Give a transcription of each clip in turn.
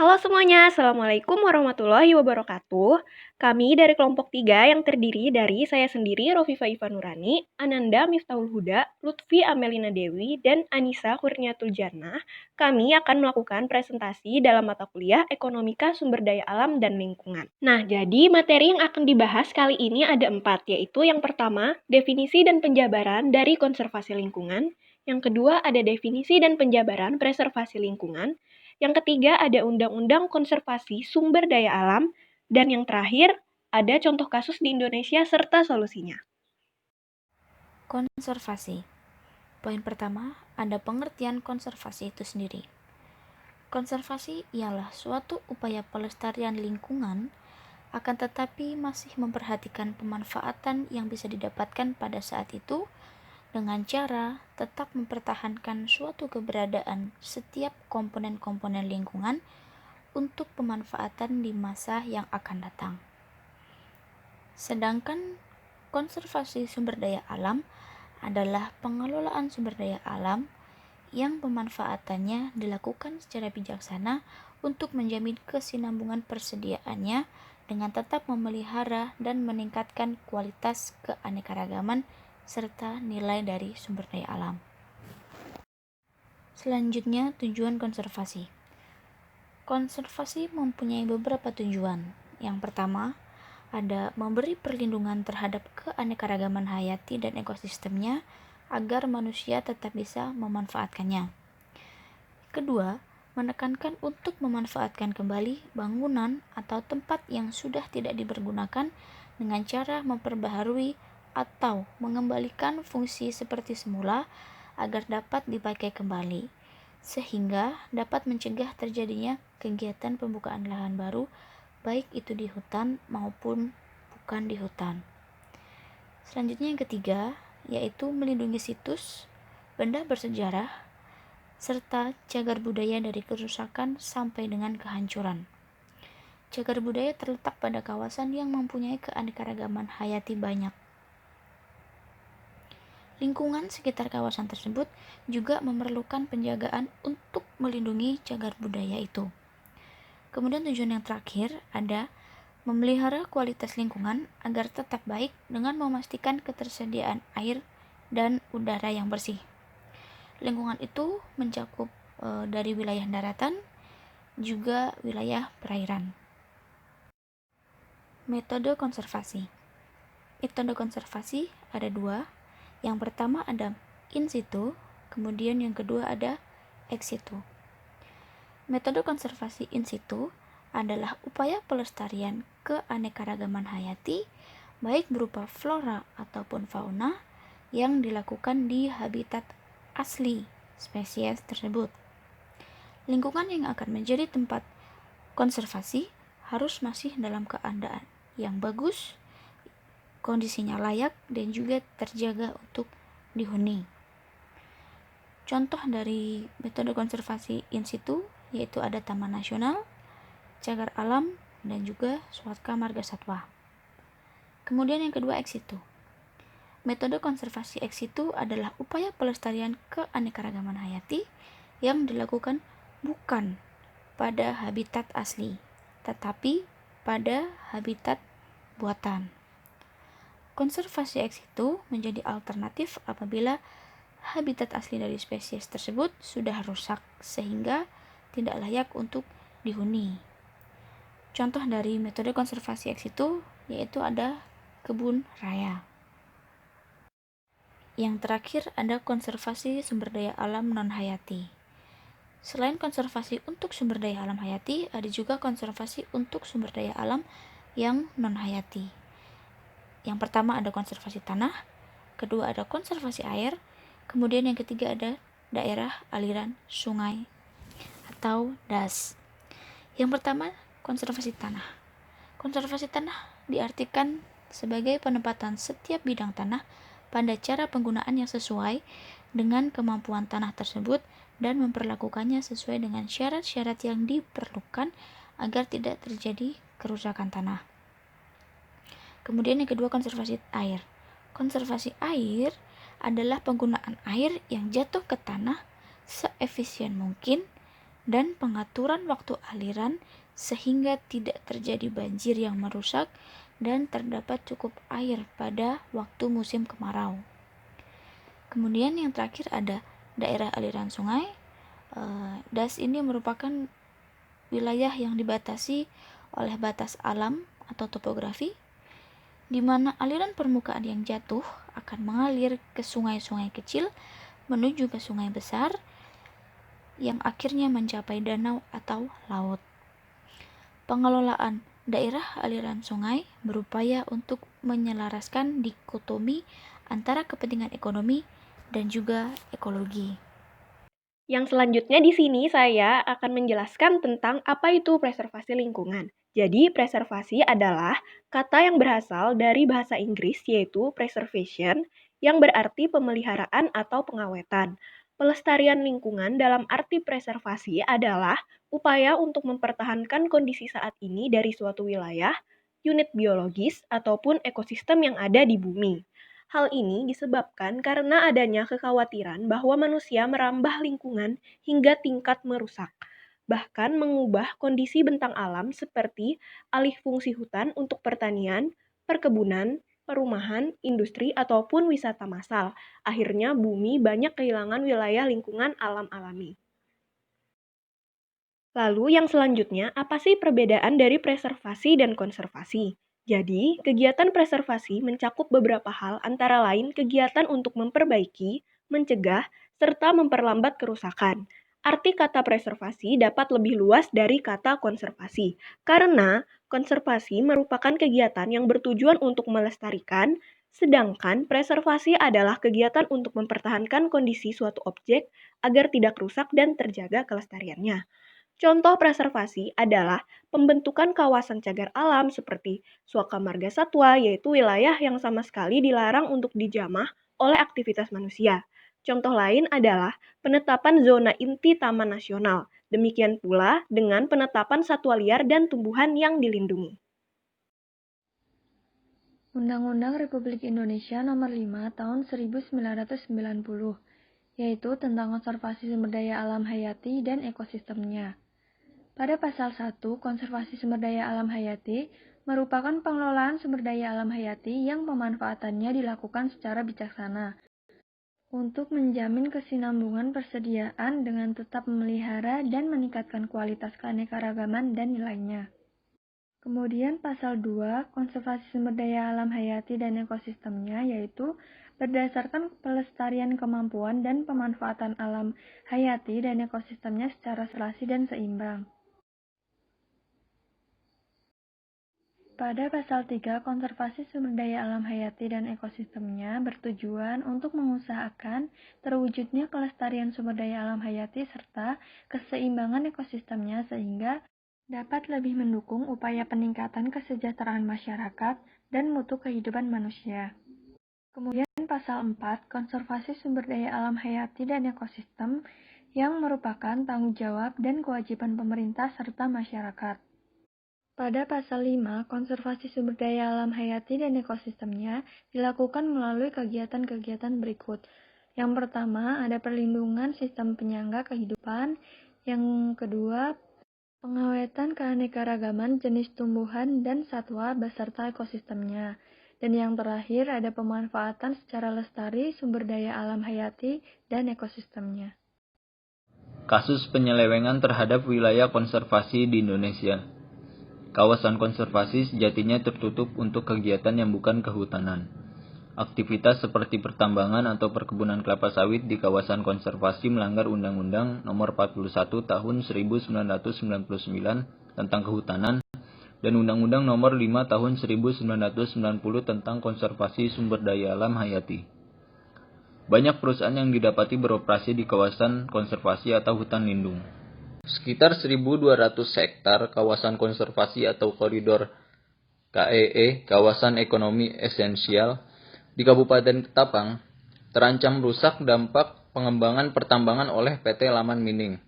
Halo semuanya, Assalamualaikum warahmatullahi wabarakatuh. Kami dari kelompok 3 yang terdiri dari saya sendiri, Rofifa Ivanurani, Ananda Miftahul Huda, Lutfi Amelina Dewi, dan Anissa Kurniatul Jannah. Kami akan melakukan presentasi dalam mata kuliah Ekonomika Sumber Daya Alam dan Lingkungan. Nah, jadi materi yang akan dibahas kali ini ada 4, yaitu yang pertama, definisi dan penjabaran dari konservasi lingkungan. Yang kedua, ada definisi dan penjabaran preservasi lingkungan. Yang ketiga ada Undang-Undang Konservasi Sumber Daya Alam, dan yang terakhir ada contoh kasus di Indonesia serta solusinya. Konservasi. Poin pertama, ada pengertian konservasi itu sendiri. Konservasi ialah suatu upaya pelestarian lingkungan, akan tetapi masih memperhatikan pemanfaatan yang bisa didapatkan pada saat itu dengan cara tetap mempertahankan suatu keberadaan setiap komponen-komponen lingkungan untuk pemanfaatan di masa yang akan datang. Sedangkan konservasi sumber daya alam adalah pengelolaan sumber daya alam yang pemanfaatannya dilakukan secara bijaksana untuk menjamin kesinambungan persediaannya dengan tetap memelihara dan meningkatkan kualitas keanekaragaman serta nilai dari sumber daya alam. Selanjutnya, tujuan konservasi. Konservasi mempunyai beberapa tujuan. Yang pertama, ada memberi perlindungan terhadap keanekaragaman hayati dan ekosistemnya agar manusia tetap bisa memanfaatkannya. Kedua, menekankan untuk memanfaatkan kembali bangunan atau tempat yang sudah tidak dipergunakan dengan cara memperbaharui atau mengembalikan fungsi seperti semula agar dapat dipakai kembali, sehingga dapat mencegah terjadinya kegiatan pembukaan lahan baru baik itu di hutan maupun bukan di hutan. Selanjutnya yang ketiga, yaitu melindungi situs, benda bersejarah, serta cagar budaya dari kerusakan sampai dengan kehancuran. Cagar budaya terletak pada kawasan yang mempunyai keanekaragaman hayati banyak. Lingkungan sekitar kawasan tersebut juga memerlukan penjagaan untuk melindungi cagar budaya itu. Kemudian tujuan yang terakhir ada memelihara kualitas lingkungan agar tetap baik dengan memastikan ketersediaan air dan udara yang bersih. Lingkungan itu mencakup dari wilayah daratan juga wilayah perairan. Metode konservasi. Metode konservasi ada 2. Yang pertama ada in situ, kemudian yang kedua ada ex situ. Metode konservasi in situ adalah upaya pelestarian keanekaragaman hayati baik berupa flora ataupun fauna yang dilakukan di habitat asli spesies tersebut. Lingkungan yang akan menjadi tempat konservasi harus masih dalam keadaan yang bagus, kondisinya layak dan juga terjaga untuk dihuni. Contoh dari metode konservasi in situ yaitu ada taman nasional, cagar alam, dan juga Swatka Marga Satwa. Kemudian yang kedua ex situ. Metode konservasi ex situ adalah upaya pelestarian keanekaragaman hayati yang dilakukan bukan pada habitat asli, tetapi pada habitat buatan. Konservasi ex situ menjadi alternatif apabila habitat asli dari spesies tersebut sudah rusak sehingga tidak layak untuk dihuni. Contoh dari metode konservasi ex situ yaitu ada kebun raya. Yang terakhir ada konservasi sumber daya alam non-hayati. Selain konservasi untuk sumber daya alam hayati, ada juga konservasi untuk sumber daya alam yang non-hayati. Yang pertama ada konservasi tanah, kedua ada konservasi air, kemudian yang ketiga ada daerah aliran sungai atau DAS. Yang pertama, konservasi tanah. Konservasi tanah diartikan sebagai penempatan setiap bidang tanah pada cara penggunaan yang sesuai dengan kemampuan tanah tersebut dan memperlakukannya sesuai dengan syarat-syarat yang diperlukan agar tidak terjadi kerusakan tanah. Kemudian yang kedua, konservasi air. Konservasi air adalah penggunaan air yang jatuh ke tanah seefisien mungkin dan pengaturan waktu aliran sehingga tidak terjadi banjir yang merusak dan terdapat cukup air pada waktu musim kemarau. Kemudian yang terakhir ada daerah aliran sungai. DAS ini merupakan wilayah yang dibatasi oleh batas alam atau topografi, di mana aliran permukaan yang jatuh akan mengalir ke sungai-sungai kecil menuju ke sungai besar yang akhirnya mencapai danau atau laut. Pengelolaan daerah aliran sungai berupaya untuk menyelaraskan dikotomi antara kepentingan ekonomi dan juga ekologi. Yang selanjutnya di sini saya akan menjelaskan tentang apa itu preservasi lingkungan. Jadi, preservasi adalah kata yang berasal dari bahasa Inggris yaitu preservation, yang berarti pemeliharaan atau pengawetan. Pelestarian lingkungan dalam arti preservasi adalah upaya untuk mempertahankan kondisi saat ini dari suatu wilayah, unit biologis, ataupun ekosistem yang ada di bumi. Hal ini disebabkan karena adanya kekhawatiran bahwa manusia merambah lingkungan hingga tingkat merusak, bahkan mengubah kondisi bentang alam seperti alih fungsi hutan untuk pertanian, perkebunan, perumahan, industri, ataupun wisata massal. Akhirnya bumi banyak kehilangan wilayah lingkungan alam alami. Lalu yang selanjutnya, apa sih perbedaan dari preservasi dan konservasi? Jadi, kegiatan preservasi mencakup beberapa hal antara lain kegiatan untuk memperbaiki, mencegah, serta memperlambat kerusakan. Arti kata preservasi dapat lebih luas dari kata konservasi, karena konservasi merupakan kegiatan yang bertujuan untuk melestarikan, sedangkan preservasi adalah kegiatan untuk mempertahankan kondisi suatu objek agar tidak rusak dan terjaga kelestariannya. Contoh preservasi adalah pembentukan kawasan cagar alam seperti Suaka Marga Satwa, yaitu wilayah yang sama sekali dilarang untuk dijamah oleh aktivitas manusia. Contoh lain adalah penetapan zona inti Taman Nasional. Demikian pula dengan penetapan satwa liar dan tumbuhan yang dilindungi. Undang-Undang Republik Indonesia Nomor 5 Tahun 1990, yaitu tentang konservasi sumber daya alam hayati dan ekosistemnya. Pada pasal 1, konservasi sumber daya alam hayati merupakan pengelolaan sumber daya alam hayati yang pemanfaatannya dilakukan secara bijaksana untuk menjamin kesinambungan persediaan dengan tetap memelihara dan meningkatkan kualitas keanekaragaman dan nilainya. Kemudian pasal 2, konservasi sumber daya alam hayati dan ekosistemnya, yaitu berdasarkan pelestarian kemampuan dan pemanfaatan alam hayati dan ekosistemnya secara serasi dan seimbang. Pada pasal 3, konservasi sumber daya alam hayati dan ekosistemnya bertujuan untuk mengusahakan terwujudnya kelestarian sumber daya alam hayati serta keseimbangan ekosistemnya sehingga dapat lebih mendukung upaya peningkatan kesejahteraan masyarakat dan mutu kehidupan manusia. Kemudian pasal 4, konservasi sumber daya alam hayati dan ekosistem yang merupakan tanggung jawab dan kewajiban pemerintah serta masyarakat. Pada pasal 5, konservasi sumber daya alam hayati dan ekosistemnya dilakukan melalui kegiatan-kegiatan berikut. Yang pertama, ada perlindungan sistem penyangga kehidupan. Yang kedua, pengawetan keanekaragaman jenis tumbuhan dan satwa beserta ekosistemnya. Dan yang terakhir, ada pemanfaatan secara lestari sumber daya alam hayati dan ekosistemnya. Kasus penyelewengan terhadap wilayah konservasi di Indonesia. Kawasan konservasi sejatinya tertutup untuk kegiatan yang bukan kehutanan. Aktivitas seperti pertambangan atau perkebunan kelapa sawit di kawasan konservasi melanggar Undang-Undang Nomor 41 Tahun 1999 tentang Kehutanan dan Undang-Undang Nomor 5 Tahun 1990 tentang Konservasi Sumber Daya Alam Hayati. Banyak perusahaan yang didapati beroperasi di kawasan konservasi atau hutan lindung. Sekitar 1.200 hektar kawasan konservasi atau koridor KEE, kawasan ekonomi esensial, di Kabupaten Ketapang, terancam rusak dampak pengembangan pertambangan oleh PT Laman Mining.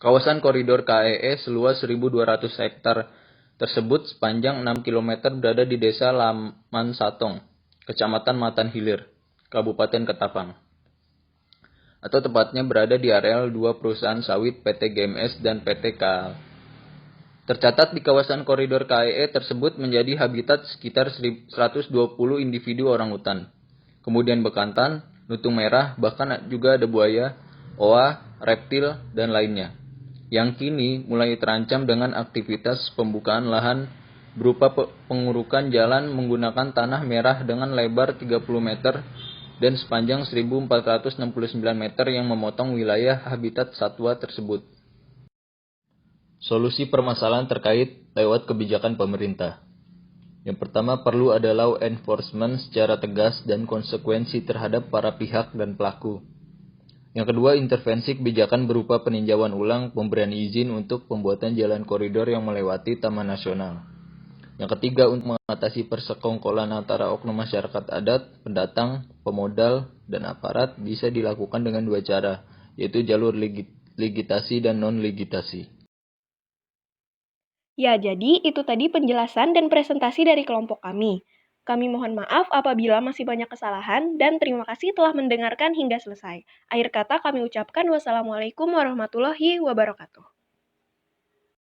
Kawasan koridor KEE seluas 1.200 hektar tersebut sepanjang 6 km berada di Desa Laman Satong, Kecamatan Matan Hilir, Kabupaten Ketapang. atau tepatnya berada di areal dua perusahaan sawit PT GMS dan PT KAL. Tercatat di kawasan koridor KAE tersebut menjadi habitat sekitar 120 individu orangutan. Kemudian bekantan, lutung merah, bahkan juga ada buaya, oa, reptil, dan lainnya. Yang kini mulai terancam dengan aktivitas pembukaan lahan berupa pengurukan jalan menggunakan tanah merah dengan lebar 30 meter dan sepanjang 1469 meter yang memotong wilayah habitat satwa tersebut. Solusi permasalahan terkait lewat kebijakan pemerintah. Yang pertama, perlu ada law enforcement secara tegas dan konsekuensi terhadap para pihak dan pelaku. Yang kedua, intervensi kebijakan berupa peninjauan ulang pemberian izin untuk pembuatan jalan koridor yang melewati Taman Nasional. Yang ketiga, untuk mengatasi persekongkolan antara oknum masyarakat adat, pendatang, pemodal, dan aparat bisa dilakukan dengan dua cara, yaitu jalur ligitasi dan non-ligitasi. Ya, jadi itu tadi penjelasan dan presentasi dari kelompok kami. Kami mohon maaf apabila masih banyak kesalahan dan terima kasih telah mendengarkan hingga selesai. Akhir kata kami ucapkan wassalamualaikum warahmatullahi wabarakatuh.